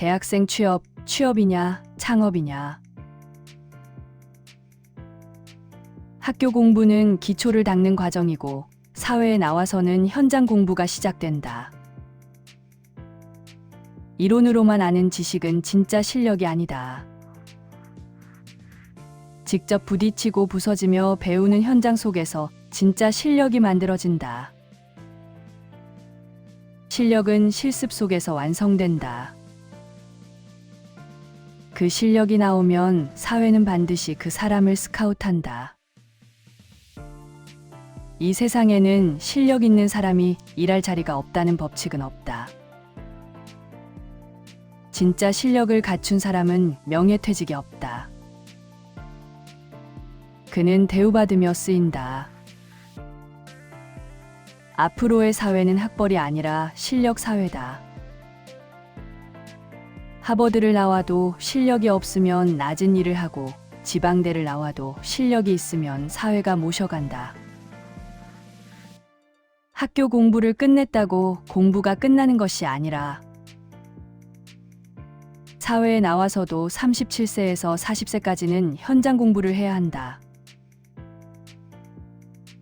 대학생 취업이냐, 창업이냐. 학교 공부는 기초를 닦는 과정이고 사회에 나와서는 현장 공부가 시작된다. 이론으로만 아는 지식은 진짜 실력이 아니다. 직접 부딪히고 부서지며 배우는 현장 속에서 진짜 실력이 만들어진다. 실력은 실습 속에서 완성된다. 그 실력이 나오면 사회는 반드시 그 사람을 스카우트한다. 이 세상에는 실력 있는 사람이 일할 자리가 없다는 법칙은 없다. 진짜 실력을 갖춘 사람은 명예퇴직이 없다. 그는 대우받으며 쓰인다. 앞으로의 사회는 학벌이 아니라 실력 사회다. 하버드를 나와도 실력이 없으면 낮은 일을 하고 지방대를 나와도 실력이 있으면 사회가 모셔간다. 학교 공부를 끝냈다고 공부가 끝나는 것이 아니라 사회에 나와서도 37세에서 40세까지는 현장 공부를 해야 한다.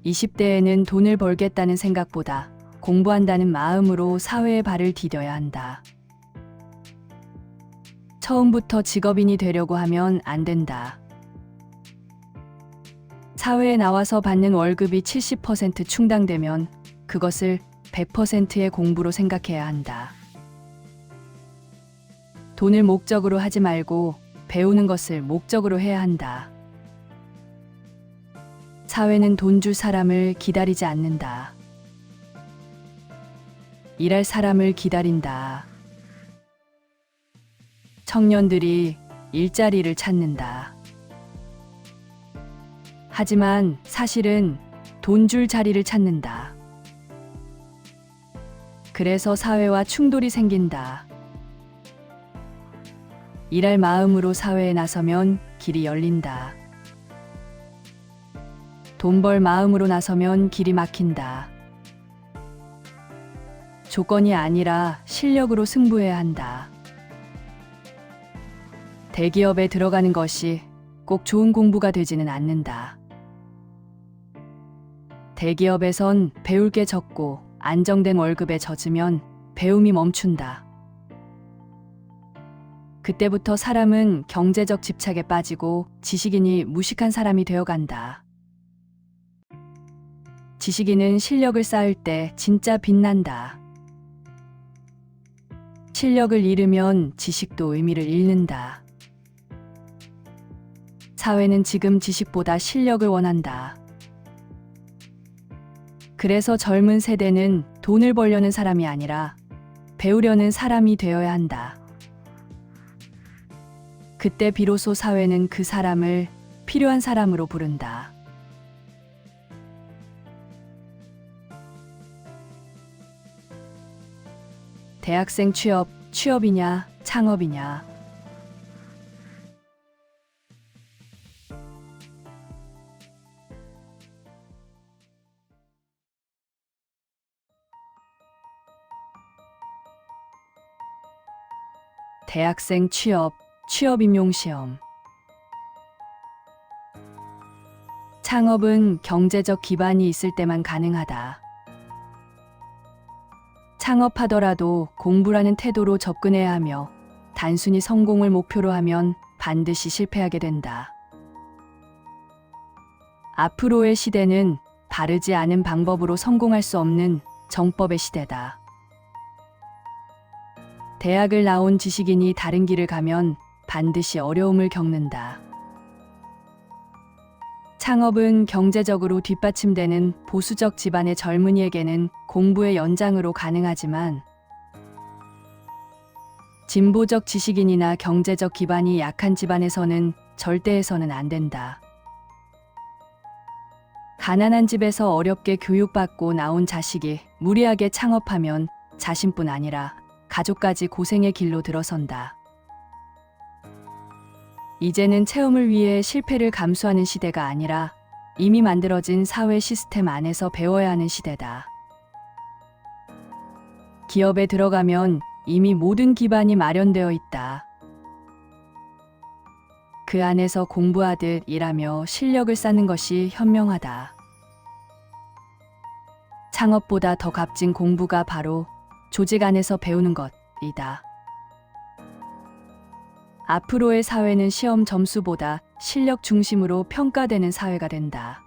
20대에는 돈을 벌겠다는 생각보다 공부한다는 마음으로 사회에 발을 디뎌야 한다. 처음부터 직업인이 되려고 하면 안 된다. 사회에 나와서 받는 월급이 70% 충당되면 그것을 100%의 공부로 생각해야 한다. 돈을 목적으로 하지 말고 배우는 것을 목적으로 해야 한다. 사회는 돈 줄 사람을 기다리지 않는다. 일할 사람을 기다린다. 청년들이 일자리를 찾는다. 하지만 사실은 돈 줄 자리를 찾는다. 그래서 사회와 충돌이 생긴다. 일할 마음으로 사회에 나서면 길이 열린다. 돈 벌 마음으로 나서면 길이 막힌다. 조건이 아니라 실력으로 승부해야 한다. 대기업에 들어가는 것이 꼭 좋은 공부가 되지는 않는다. 대기업에선 배울 게 적고 안정된 월급에 젖으면 배움이 멈춘다. 그때부터 사람은 경제적 집착에 빠지고 지식인이 무식한 사람이 되어간다. 지식인은 실력을 쌓을 때 진짜 빛난다. 실력을 잃으면 지식도 의미를 잃는다. 사회는 지금 지식보다 실력을 원한다. 그래서 젊은 세대는 돈을 벌려는 사람이 아니라 배우려는 사람이 되어야 한다. 그때 비로소 사회는 그 사람을 필요한 사람으로 부른다. 대학생 취업이냐, 창업이냐. 대학생 취업 임용시험. 창업은 경제적 기반이 있을 때만 가능하다. 창업하더라도 공부라는 태도로 접근해야 하며 단순히 성공을 목표로 하면 반드시 실패하게 된다. 앞으로의 시대는 바르지 않은 방법으로 성공할 수 없는 정법의 시대다. 대학을 나온 지식인이 다른 길을 가면 반드시 어려움을 겪는다. 창업은 경제적으로 뒷받침되는 보수적 집안의 젊은이에게는 공부의 연장으로 가능하지만 진보적 지식인이나 경제적 기반이 약한 집안에서는 절대 해서는 안 된다. 가난한 집에서 어렵게 교육받고 나온 자식이 무리하게 창업하면 자신뿐 아니라 가족까지 고생의 길로 들어선다. 이제는 체험을 위해 실패를 감수하는 시대가 아니라 이미 만들어진 사회 시스템 안에서 배워야 하는 시대다. 기업에 들어가면 이미 모든 기반이 마련되어 있다. 그 안에서 공부하듯 일하며 실력을 쌓는 것이 현명하다. 창업보다 더 값진 공부가 바로 조직 안에서 배우는 것이다. 앞으로의 사회는 시험 점수보다 실력 중심으로 평가되는 사회가 된다.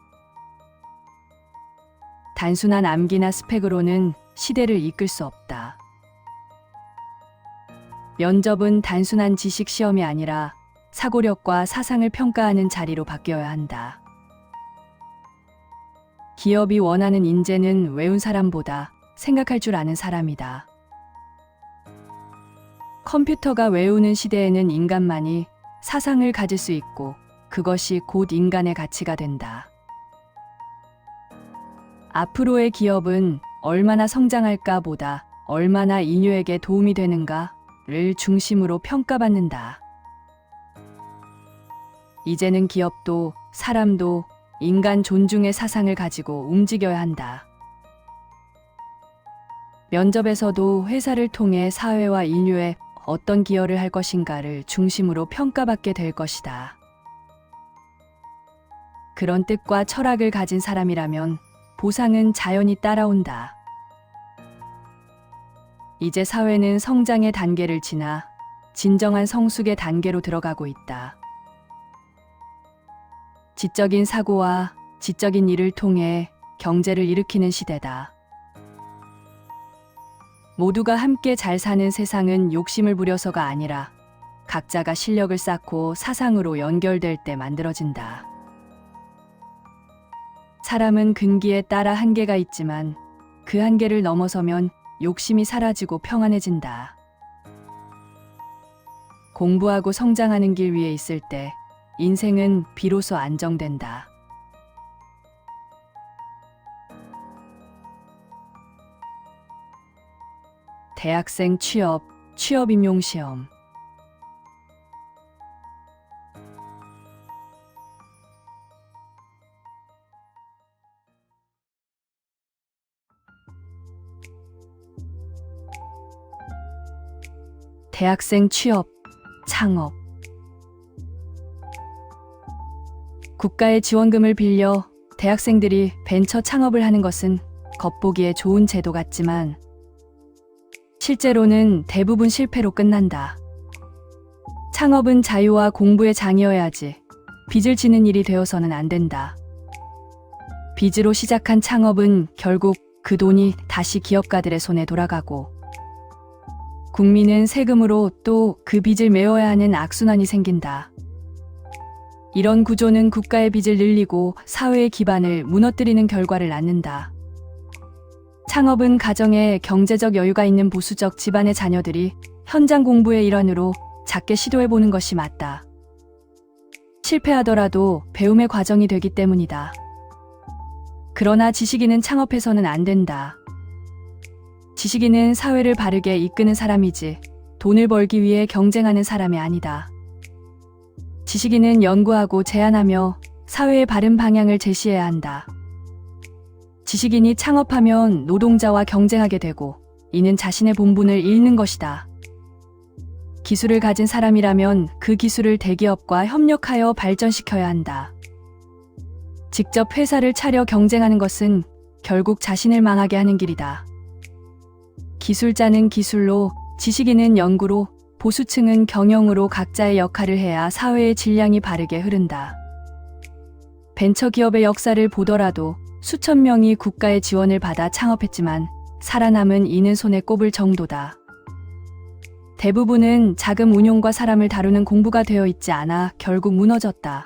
단순한 암기나 스펙으로는 시대를 이끌 수 없다. 면접은 단순한 지식 시험이 아니라 사고력과 사상을 평가하는 자리로 바뀌어야 한다. 기업이 원하는 인재는 외운 사람보다 생각할 줄 아는 사람이다. 컴퓨터가 외우는 시대에는 인간만이 사상을 가질 수 있고 그것이 곧 인간의 가치가 된다. 앞으로의 기업은 얼마나 성장할까 보다 얼마나 인류에게 도움이 되는가를 중심으로 평가받는다. 이제는 기업도 사람도 인간 존중의 사상을 가지고 움직여야 한다. 면접에서도 회사를 통해 사회와 인류에 어떤 기여를 할 것인가를 중심으로 평가받게 될 것이다. 그런 뜻과 철학을 가진 사람이라면 보상은 자연히 따라온다. 이제 사회는 성장의 단계를 지나 진정한 성숙의 단계로 들어가고 있다. 지적인 사고와 지적인 일을 통해 경제를 일으키는 시대다. 모두가 함께 잘 사는 세상은 욕심을 부려서가 아니라 각자가 실력을 쌓고 사상으로 연결될 때 만들어진다. 사람은 근기에 따라 한계가 있지만 그 한계를 넘어서면 욕심이 사라지고 평안해진다. 공부하고 성장하는 길 위에 있을 때 인생은 비로소 안정된다. 대학생 취업 임용시험. 대학생 취업, 창업. 국가의 지원금을 빌려 대학생들이 벤처 창업을 하는 것은 겉보기에 좋은 제도 같지만 실제로는 대부분 실패로 끝난다. 창업은 자유와 공부의 장이어야지 빚을 지는 일이 되어서는 안 된다. 빚으로 시작한 창업은 결국 그 돈이 다시 기업가들의 손에 돌아가고 국민은 세금으로 또 그 빚을 메워야 하는 악순환이 생긴다. 이런 구조는 국가의 빚을 늘리고 사회의 기반을 무너뜨리는 결과를 낳는다. 창업은 가정에 경제적 여유가 있는 보수적 집안의 자녀들이 현장 공부의 일환으로 작게 시도해보는 것이 맞다. 실패하더라도 배움의 과정이 되기 때문이다. 그러나 지식인은 창업해서는 안 된다. 지식인은 사회를 바르게 이끄는 사람이지 돈을 벌기 위해 경쟁하는 사람이 아니다. 지식인은 연구하고 제안하며 사회의 바른 방향을 제시해야 한다. 지식인이 창업하면 노동자와 경쟁하게 되고 이는 자신의 본분을 잃는 것이다. 기술을 가진 사람이라면 그 기술을 대기업과 협력하여 발전시켜야 한다. 직접 회사를 차려 경쟁하는 것은 결국 자신을 망하게 하는 길이다. 기술자는 기술로, 지식인은 연구로, 보수층은 경영으로 각자의 역할을 해야 사회의 질량이 바르게 흐른다. 벤처기업의 역사를 보더라도 수천 명이 국가의 지원을 받아 창업했지만 살아남은 이는 손에 꼽을 정도다. 대부분은 자금 운용과 사람을 다루는 공부가 되어 있지 않아 결국 무너졌다.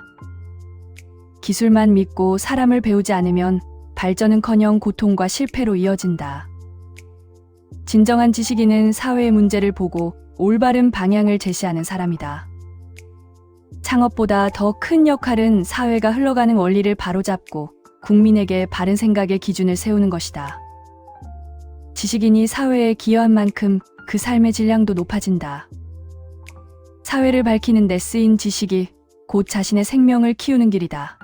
기술만 믿고 사람을 배우지 않으면 발전은커녕 고통과 실패로 이어진다. 진정한 지식인은 사회의 문제를 보고 올바른 방향을 제시하는 사람이다. 창업보다 더 큰 역할은 사회가 흘러가는 원리를 바로잡고 국민에게 바른 생각의 기준을 세우는 것이다. 지식인이 사회에 기여한 만큼 그 삶의 질량도 높아진다. 사회를 밝히는 데 쓰인 지식이 곧 자신의 생명을 키우는 길이다.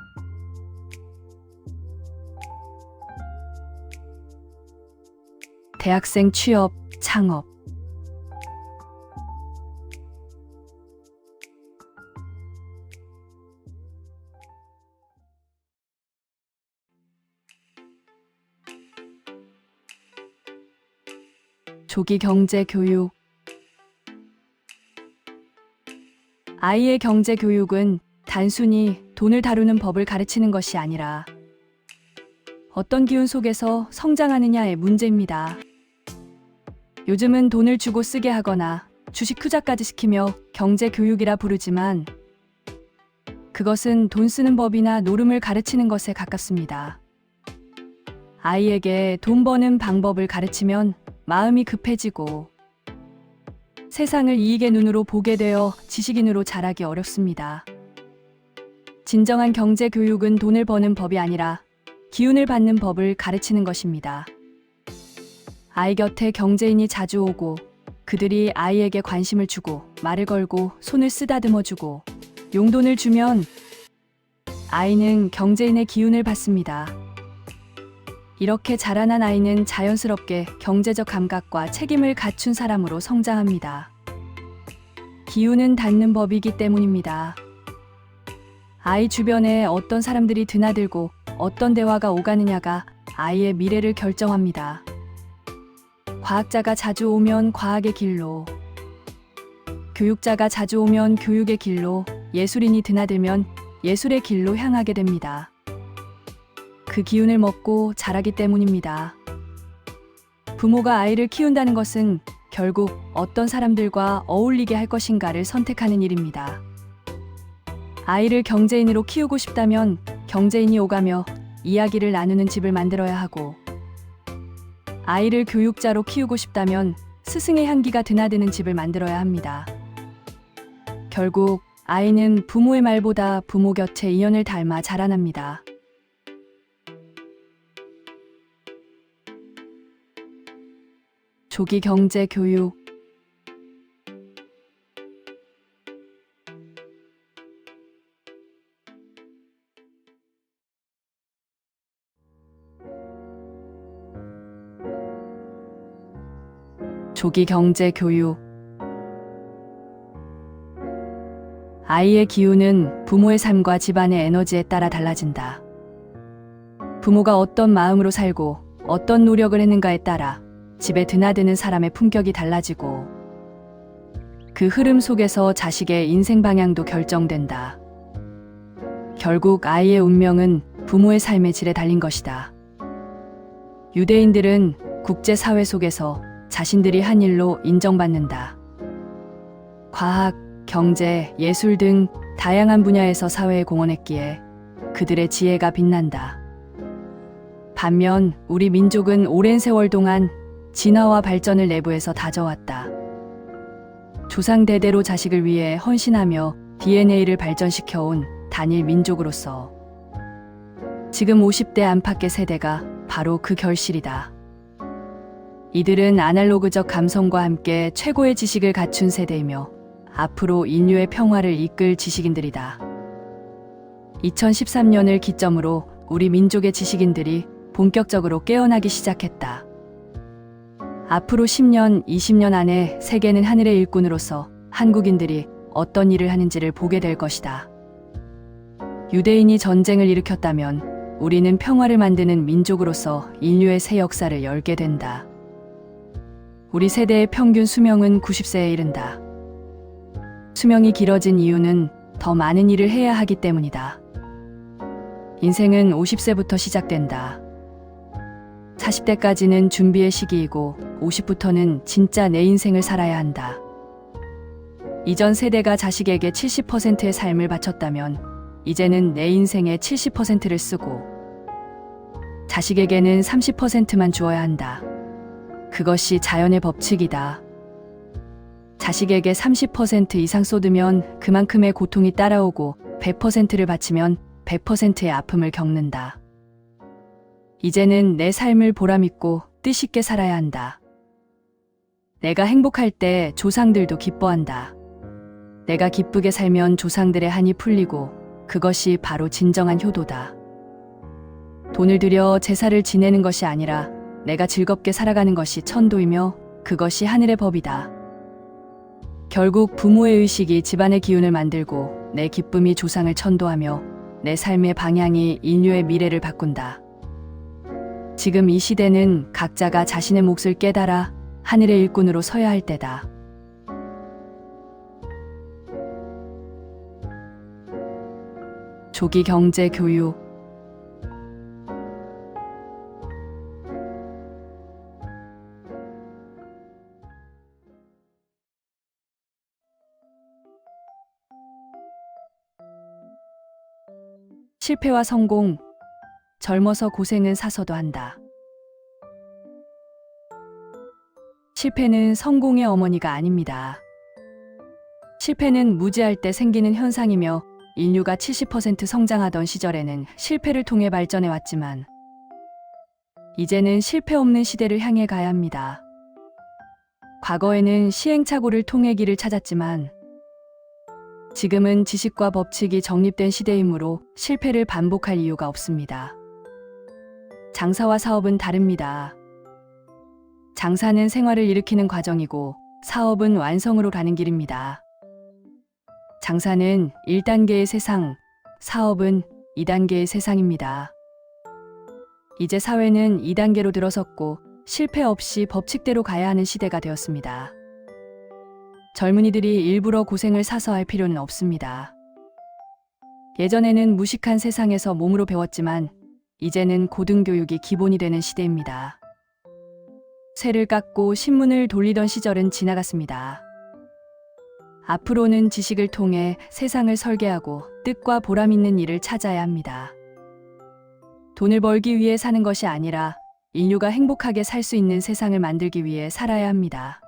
대학생 취업, 창업. 조기 경제 교육. 아이의 경제 교육은 단순히 돈을 다루는 법을 가르치는 것이 아니라 어떤 기운 속에서 성장하느냐의 문제입니다. 요즘은 돈을 주고 쓰게 하거나 주식 투자까지 시키며 경제 교육이라 부르지만 그것은 돈 쓰는 법이나 노름을 가르치는 것에 가깝습니다. 아이에게 돈 버는 방법을 가르치면 마음이 급해지고 세상을 이익의 눈으로 보게 되어 지식인으로 자라기 어렵습니다. 진정한 경제 교육은 돈을 버는 법이 아니라 기운을 받는 법을 가르치는 것입니다. 아이 곁에 경제인이 자주 오고 그들이 아이에게 관심을 주고 말을 걸고 손을 쓰다듬어 주고 용돈을 주면 아이는 경제인의 기운을 받습니다. 이렇게 자라난 아이는 자연스럽게 경제적 감각과 책임을 갖춘 사람으로 성장합니다. 기운은 닿는 법이기 때문입니다. 아이 주변에 어떤 사람들이 드나들고 어떤 대화가 오가느냐가 아이의 미래를 결정합니다. 과학자가 자주 오면 과학의 길로, 교육자가 자주 오면 교육의 길로, 예술인이 드나들면 예술의 길로 향하게 됩니다. 그 기운을 먹고 자라기 때문입니다. 부모가 아이를 키운다는 것은 결국 어떤 사람들과 어울리게 할 것인가를 선택하는 일입니다. 아이를 경제인으로 키우고 싶다면 경제인이 오가며 이야기를 나누는 집을 만들어야 하고, 아이를 교육자로 키우고 싶다면 스승의 향기가 드나드는 집을 만들어야 합니다. 결국 아이는 부모의 말보다 부모 곁의 인연을 닮아 자라납니다. 조기 경제 교육. 조기 경제 교육. 아이의 기운은 부모의 삶과 집안의 에너지에 따라 달라진다. 부모가 어떤 마음으로 살고 어떤 노력을 했는가에 따라 집에 드나드는 사람의 품격이 달라지고 그 흐름 속에서 자식의 인생 방향도 결정된다. 결국 아이의 운명은 부모의 삶의 질에 달린 것이다. 유대인들은 국제사회 속에서 자신들이 한 일로 인정받는다. 과학, 경제, 예술 등 다양한 분야에서 사회에 공헌했기에 그들의 지혜가 빛난다. 반면 우리 민족은 오랜 세월 동안 진화와 발전을 내부에서 다져왔다. 조상 대대로 자식을 위해 헌신하며 DNA를 발전시켜온 단일 민족으로서 지금 50대 안팎의 세대가 바로 그 결실이다. 이들은 아날로그적 감성과 함께 최고의 지식을 갖춘 세대이며 앞으로 인류의 평화를 이끌 지식인들이다. 2013년을 기점으로 우리 민족의 지식인들이 본격적으로 깨어나기 시작했다. 앞으로 10년, 20년 안에 세계는 하늘의 일꾼으로서 한국인들이 어떤 일을 하는지를 보게 될 것이다. 유대인이 전쟁을 일으켰다면 우리는 평화를 만드는 민족으로서 인류의 새 역사를 열게 된다. 우리 세대의 평균 수명은 90세에 이른다. 수명이 길어진 이유는 더 많은 일을 해야 하기 때문이다. 인생은 50세부터 시작된다. 40대까지는 준비의 시기이고 50부터는 진짜 내 인생을 살아야 한다. 이전 세대가 자식에게 70%의 삶을 바쳤다면 이제는 내 인생의 70%를 쓰고 자식에게는 30%만 주어야 한다. 그것이 자연의 법칙이다. 자식에게 30% 이상 쏟으면 그만큼의 고통이 따라오고 100%를 바치면 100%의 아픔을 겪는다. 이제는 내 삶을 보람있고 뜻있게 살아야 한다. 내가 행복할 때 조상들도 기뻐한다. 내가 기쁘게 살면 조상들의 한이 풀리고 그것이 바로 진정한 효도다. 돈을 들여 제사를 지내는 것이 아니라 내가 즐겁게 살아가는 것이 천도이며 그것이 하늘의 법이다. 결국 부모의 의식이 집안의 기운을 만들고 내 기쁨이 조상을 천도하며 내 삶의 방향이 인류의 미래를 바꾼다. 지금 이 시대는 각자가 자신의 몫을 깨달아 하늘의 일꾼으로 서야 할 때다. 조기 경제 교육. 실패와 성공. 젊어서 고생은 사서도 한다. 실패는 성공의 어머니가 아닙니다. 실패는 무지할 때 생기는 현상이며 인류가 70% 성장하던 시절에는 실패를 통해 발전해 왔지만 이제는 실패 없는 시대를 향해 가야 합니다. 과거에는 시행착오를 통해 길을 찾았지만 지금은 지식과 법칙이 정립된 시대이므로 실패를 반복할 이유가 없습니다. 장사와 사업은 다릅니다. 장사는 생활을 일으키는 과정이고 사업은 완성으로 가는 길입니다. 장사는 1단계의 세상, 사업은 2단계의 세상입니다. 이제 사회는 2단계로 들어섰고 실패 없이 법칙대로 가야 하는 시대가 되었습니다. 젊은이들이 일부러 고생을 사서 할 필요는 없습니다. 예전에는 무식한 세상에서 몸으로 배웠지만 이제는 고등교육이 기본이 되는 시대입니다. 쇠를 깎고 신문을 돌리던 시절은 지나갔습니다. 앞으로는 지식을 통해 세상을 설계하고 뜻과 보람 있는 일을 찾아야 합니다. 돈을 벌기 위해 사는 것이 아니라 인류가 행복하게 살 수 있는 세상을 만들기 위해 살아야 합니다.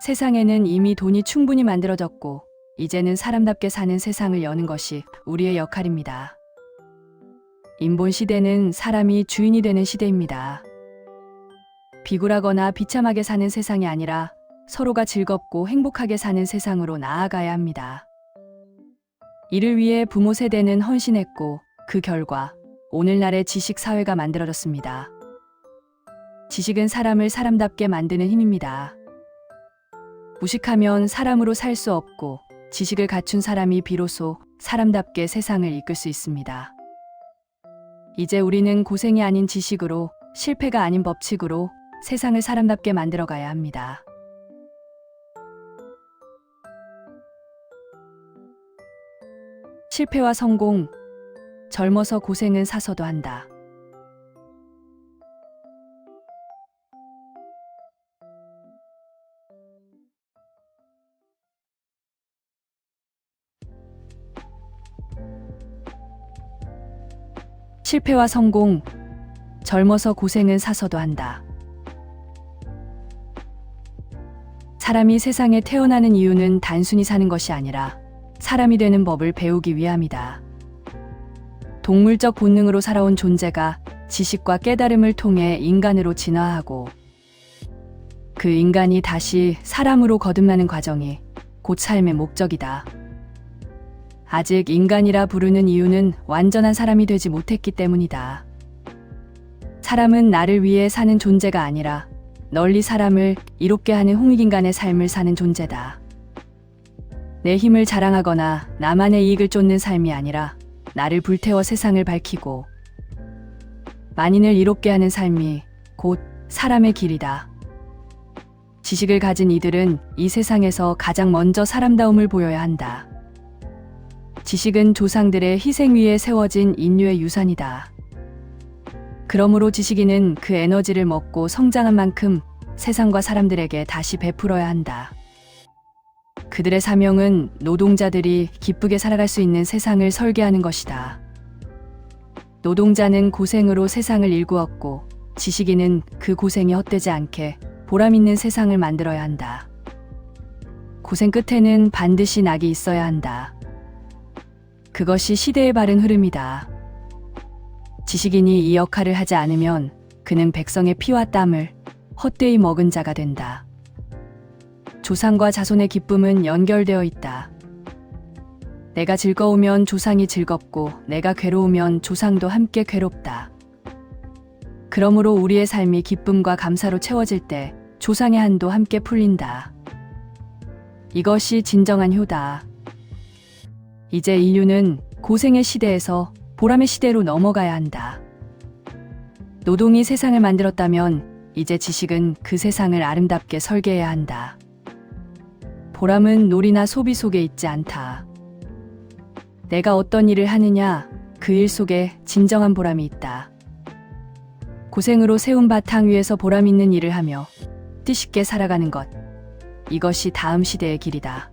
세상에는 이미 돈이 충분히 만들어졌고 이제는 사람답게 사는 세상을 여는 것이 우리의 역할입니다. 인본 시대는 사람이 주인이 되는 시대입니다. 비굴하거나 비참하게 사는 세상이 아니라 서로가 즐겁고 행복하게 사는 세상으로 나아가야 합니다. 이를 위해 부모 세대는 헌신했고 그 결과 오늘날의 지식 사회가 만들어졌습니다. 지식은 사람을 사람답게 만드는 힘입니다. 무식하면 사람으로 살 수 없고 지식을 갖춘 사람이 비로소 사람답게 세상을 이끌 수 있습니다. 이제 우리는 고생이 아닌 지식으로, 실패가 아닌 법칙으로 세상을 사람답게 만들어가야 합니다. 실패와 성공. 젊어서 고생은 사서도 한다. 실패와 성공. 젊어서 고생은 사서도 한다. 사람이 세상에 태어나는 이유는 단순히 사는 것이 아니라 사람이 되는 법을 배우기 위함이다. 동물적 본능으로 살아온 존재가 지식과 깨달음을 통해 인간으로 진화하고 그 인간이 다시 사람으로 거듭나는 과정이 곧 삶의 목적이다. 아직 인간이라 부르는 이유는 완전한 사람이 되지 못했기 때문이다. 사람은 나를 위해 사는 존재가 아니라 널리 사람을 이롭게 하는 홍익인간의 삶을 사는 존재다. 내 힘을 자랑하거나 나만의 이익을 쫓는 삶이 아니라 나를 불태워 세상을 밝히고 만인을 이롭게 하는 삶이 곧 사람의 길이다. 지식을 가진 이들은 이 세상에서 가장 먼저 사람다움을 보여야 한다. 지식은 조상들의 희생 위에 세워진 인류의 유산이다. 그러므로 지식인은 그 에너지를 먹고 성장한 만큼 세상과 사람들에게 다시 베풀어야 한다. 그들의 사명은 노동자들이 기쁘게 살아갈 수 있는 세상을 설계하는 것이다. 노동자는 고생으로 세상을 일구었고 지식인은 그 고생이 헛되지 않게 보람 있는 세상을 만들어야 한다. 고생 끝에는 반드시 낙이 있어야 한다. 그것이 시대의 바른 흐름이다. 지식인이 이 역할을 하지 않으면 그는 백성의 피와 땀을 헛되이 먹은 자가 된다. 조상과 자손의 기쁨은 연결되어 있다. 내가 즐거우면 조상이 즐겁고 내가 괴로우면 조상도 함께 괴롭다. 그러므로 우리의 삶이 기쁨과 감사로 채워질 때 조상의 한도 함께 풀린다. 이것이 진정한 효다. 이제 인류는 고생의 시대에서 보람의 시대로 넘어가야 한다. 노동이 세상을 만들었다면 이제 지식은 그 세상을 아름답게 설계해야 한다. 보람은 놀이나 소비 속에 있지 않다. 내가 어떤 일을 하느냐, 그 일 속에 진정한 보람이 있다. 고생으로 세운 바탕 위에서 보람 있는 일을 하며 뜻있게 살아가는 것. 이것이 다음 시대의 길이다.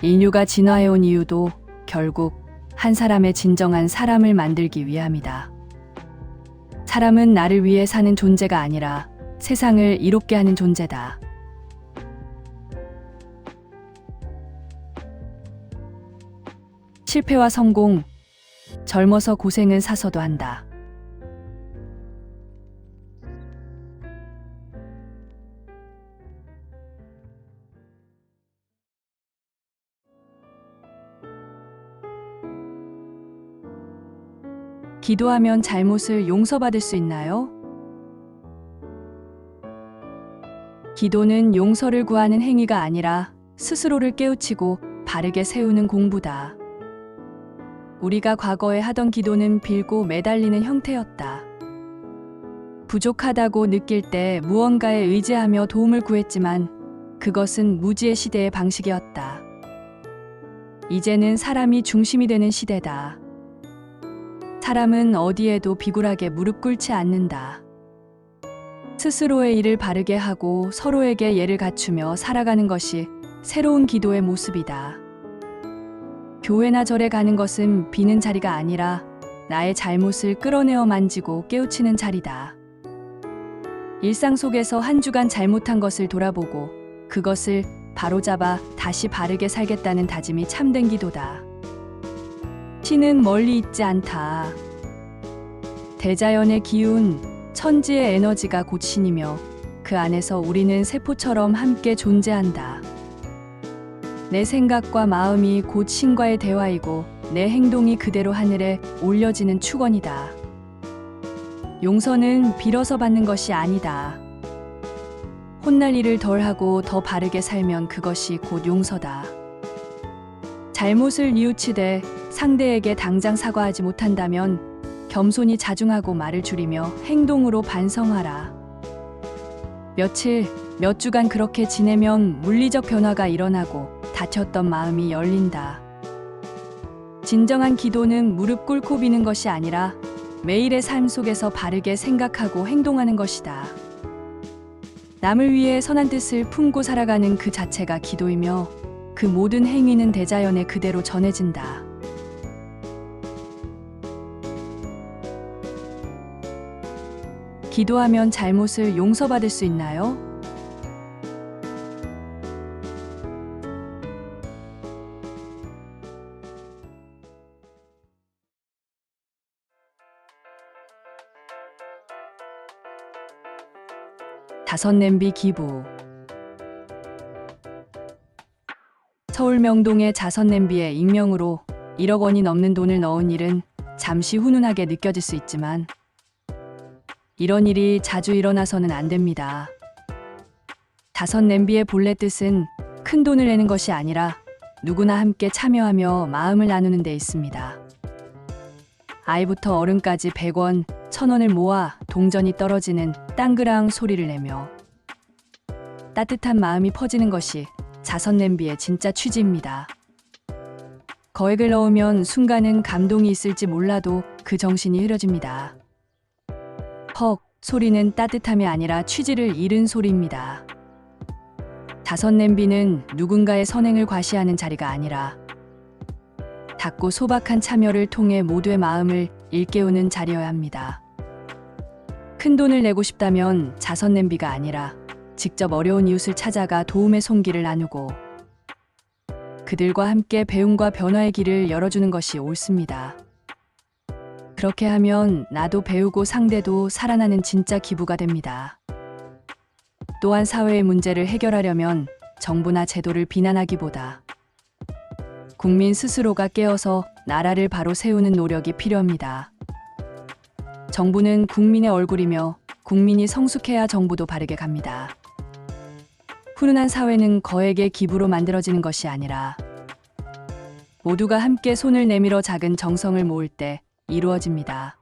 인류가 진화해온 이유도 결국 한 사람의 진정한 사람을 만들기 위함이다. 사람은 나를 위해 사는 존재가 아니라 세상을 이롭게 하는 존재다. 실패와 성공, 젊어서 고생은 사서도 한다. 기도하면 잘못을 용서받을 수 있나요? 기도는 용서를 구하는 행위가 아니라 스스로를 깨우치고 바르게 세우는 공부다. 우리가 과거에 하던 기도는 빌고 매달리는 형태였다. 부족하다고 느낄 때 무언가에 의지하며 도움을 구했지만 그것은 무지의 시대의 방식이었다. 이제는 사람이 중심이 되는 시대다. 사람은 어디에도 비굴하게 무릎 꿇지 않는다. 스스로의 일을 바르게 하고 서로에게 예를 갖추며 살아가는 것이 새로운 기도의 모습이다. 교회나 절에 가는 것은 비는 자리가 아니라 나의 잘못을 끌어내어 만지고 깨우치는 자리다. 일상 속에서 한 주간 잘못한 것을 돌아보고 그것을 바로잡아 다시 바르게 살겠다는 다짐이 참된 기도다. 신은 멀리 있지 않다. 대자연의 기운, 천지의 에너지가 곧 신이며 그 안에서 우리는 세포처럼 함께 존재한다. 내 생각과 마음이 곧 신과의 대화이고 내 행동이 그대로 하늘에 올려지는 축원이다. 용서는 빌어서 받는 것이 아니다. 혼날 일을 덜하고 더 바르게 살면 그것이 곧 용서다. 잘못을 뉘우치되 상대에게 당장 사과하지 못한다면 겸손히 자중하고 말을 줄이며 행동으로 반성하라. 며칠, 몇 주간 그렇게 지내면 물리적 변화가 일어나고 닫혔던 마음이 열린다. 진정한 기도는 무릎 꿇고 비는 것이 아니라 매일의 삶 속에서 바르게 생각하고 행동하는 것이다. 남을 위해 선한 뜻을 품고 살아가는 그 자체가 기도이며 그 모든 행위는 대자연에 그대로 전해진다. 기도하면 잘못을 용서받을 수 있나요? 다섯 냄비 기부. 서울 명동의 자선 냄비에 익명으로 1억 원이 넘는 돈을 넣은 일은 잠시 훈훈하게 느껴질 수 있지만 이런 일이 자주 일어나서는 안 됩니다. 자선 냄비의 본래 뜻은 큰 돈을 내는 것이 아니라 누구나 함께 참여하며 마음을 나누는 데 있습니다. 아이부터 어른까지 100원, 1000원을 모아 동전이 떨어지는 땅그랑 소리를 내며 따뜻한 마음이 퍼지는 것이 자선 냄비의 진짜 취지입니다. 거액을 넣으면 순간은 감동이 있을지 몰라도 그 정신이 흐려집니다. 헉, 소리는 따뜻함이 아니라 취지를 잃은 소리입니다. 자선 냄비는 누군가의 선행을 과시하는 자리가 아니라 닫고 소박한 참여를 통해 모두의 마음을 일깨우는 자리여야 합니다. 큰 돈을 내고 싶다면 자선 냄비가 아니라 직접 어려운 이웃을 찾아가 도움의 손길을 나누고 그들과 함께 배움과 변화의 길을 열어주는 것이 옳습니다. 그렇게 하면 나도 배우고 상대도 살아나는 진짜 기부가 됩니다. 또한 사회의 문제를 해결하려면 정부나 제도를 비난하기보다 국민 스스로가 깨어서 나라를 바로 세우는 노력이 필요합니다. 정부는 국민의 얼굴이며 국민이 성숙해야 정부도 바르게 갑니다. 훈훈한 사회는 거액의 기부로 만들어지는 것이 아니라 모두가 함께 손을 내밀어 작은 정성을 모을 때 이루어집니다.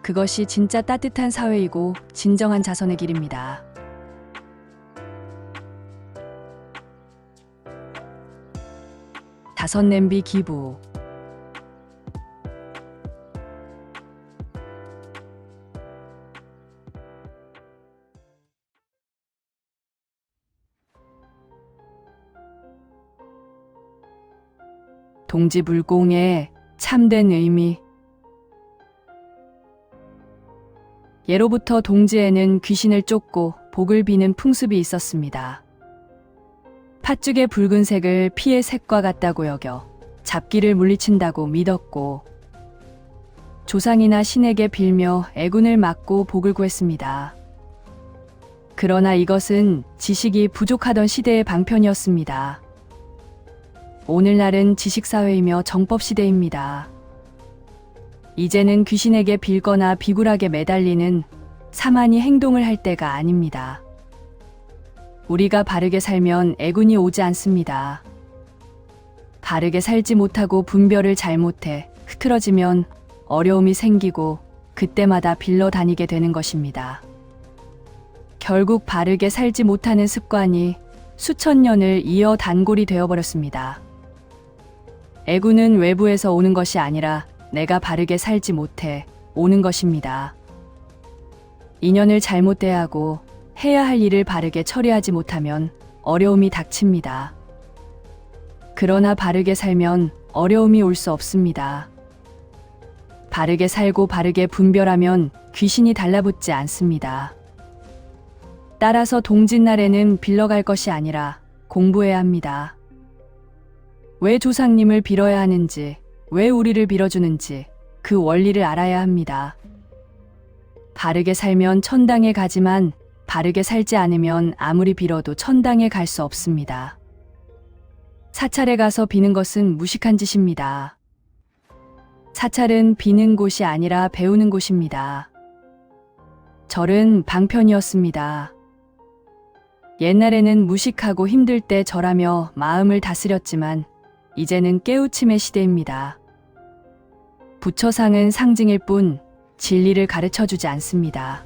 그것이 진짜 따뜻한 사회이고 진정한 자선의 길입니다. 다섯 냄비 기부. 동지불공의 참된 의미. 예로부터 동지에는 귀신을 쫓고 복을 비는 풍습이 있었습니다. 팥죽의 붉은색을 피의 색과 같다고 여겨 잡기를 물리친다고 믿었고, 조상이나 신에게 빌며 애군을 막고 복을 구했습니다. 그러나 이것은 지식이 부족하던 시대의 방편이었습니다. 오늘날은 지식사회이며 정법시대입니다. 이제는 귀신에게 빌거나 비굴하게 매달리는 사만이 행동을 할 때가 아닙니다. 우리가 바르게 살면 애군이 오지 않습니다. 바르게 살지 못하고 분별을 잘못해 흐트러지면 어려움이 생기고 그때마다 빌러 다니게 되는 것입니다. 결국 바르게 살지 못하는 습관이 수천 년을 이어 단골이 되어버렸습니다. 애군은 외부에서 오는 것이 아니라 내가 바르게 살지 못해 오는 것입니다. 인연을 잘못 대하고 해야 할 일을 바르게 처리하지 못하면 어려움이 닥칩니다. 그러나 바르게 살면 어려움이 올 수 없습니다. 바르게 살고 바르게 분별하면 귀신이 달라붙지 않습니다. 따라서 동짓날에는 빌러갈 것이 아니라 공부해야 합니다. 왜 조상님을 빌어야 하는지, 왜 우리를 빌어주는지 그 원리를 알아야 합니다. 바르게 살면 천당에 가지만 바르게 살지 않으면 아무리 빌어도 천당에 갈 수 없습니다. 사찰에 가서 비는 것은 무식한 짓입니다. 사찰은 비는 곳이 아니라 배우는 곳입니다. 절은 방편이었습니다. 옛날에는 무식하고 힘들 때 절하며 마음을 다스렸지만 이제는 깨우침의 시대입니다. 부처상은 상징일 뿐 진리를 가르쳐주지 않습니다.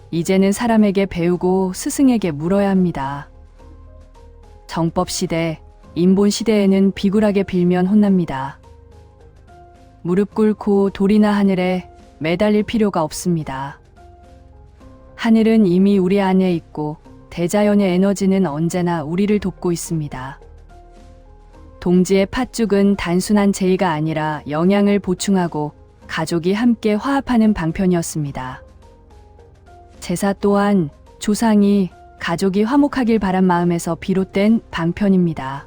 이제는 사람에게 배우고 스승에게 물어야 합니다. 정법시대, 인본시대에는 비굴하게 빌면 혼납니다. 무릎 꿇고 돌이나 하늘에 매달릴 필요가 없습니다. 하늘은 이미 우리 안에 있고 대자연의 에너지는 언제나 우리를 돕고 있습니다. 동지의 팥죽은 단순한 제의가 아니라 영양을 보충하고 가족이 함께 화합하는 방편이었습니다. 제사 또한 조상이 가족이 화목하길 바란 마음에서 비롯된 방편입니다.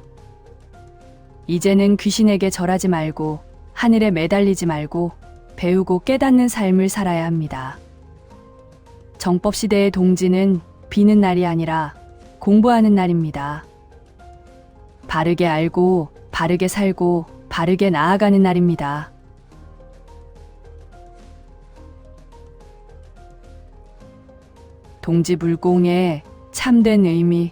이제는 귀신에게 절하지 말고 하늘에 매달리지 말고 배우고 깨닫는 삶을 살아야 합니다. 정법시대의 동지는 비는 날이 아니라 공부하는 날입니다. 바르게 알고 바르게 살고 바르게 나아가는 날입니다. 동지불공의 참된 의미.